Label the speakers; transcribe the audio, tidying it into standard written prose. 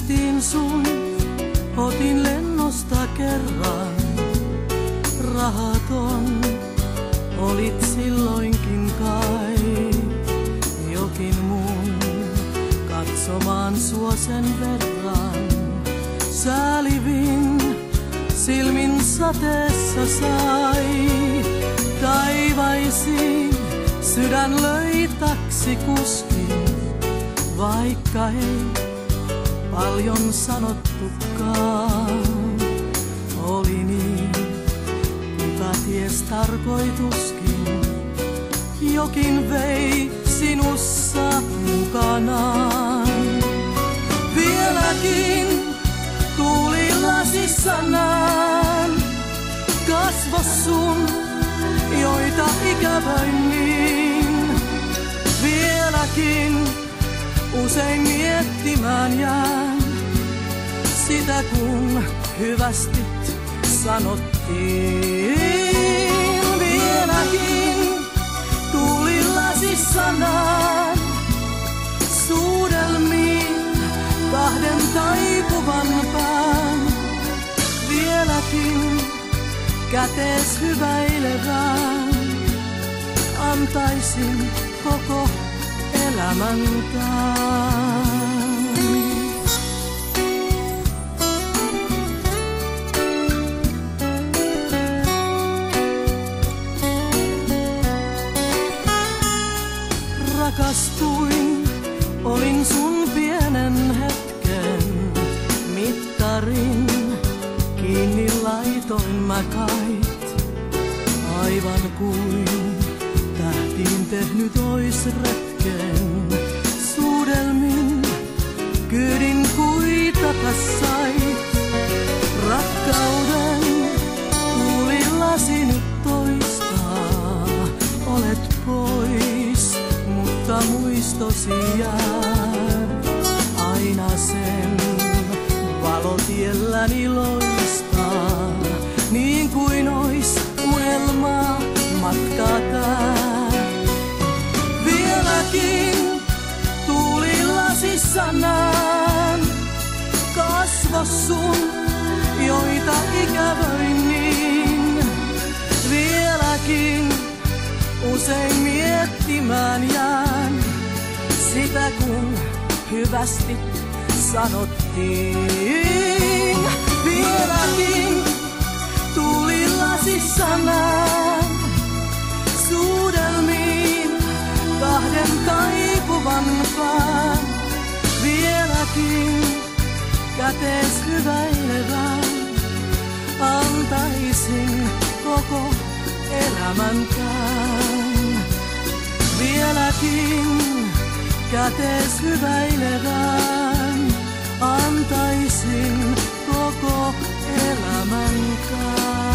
Speaker 1: kyytiin sun, otin lennosta kerran. Rahaton olit silloinkin kai, jokin mun katsomaan sua sen verran. Säälivin silmin sateessa sai, taivaisiin sydän löi taksikuskin, vaikka ei paljon sanottukaan. Oli niin, kuka ties tarkoituskin, jokin vei sinussa mukanaan. Vieläkin tuulilasissa näen kasvos sun, joita ikävöin niin. Vieläkin usein miettimään jään sitä, kun hyvästit sanottiin. Vieläkin tuulilasissa näen suudelmiin kahden taipuvan pään. Vieläkin kätees hyväilevään antaisin koko elämäntään. Rakastuin, olin sun pienen hetken mittarin. Kiinni laitoin mä kait, aivan kuin tähtiin tehnyt ois retken. Suudelmin kyydin kuitata sait, rakkauden tuulilasi nyt toistaa. Olet pois, mutta muistosi jää aina sen valotielläni loistaa, niin kuin ois unelma matka tää. Vieläkin tuulilasissa näen kasvos sun, joita ikävöin niin. Vieläkin usein miettimään jään sitä, kun hyvästit sanottiin. Vieläkin tuulilasissa näen suudelmiin kahden taipuvan pään. Vieläkin kätees hyväilevään antaisin koko elämäntään. Vieläkin kätees hyväilevään antaisin koko elämänkään.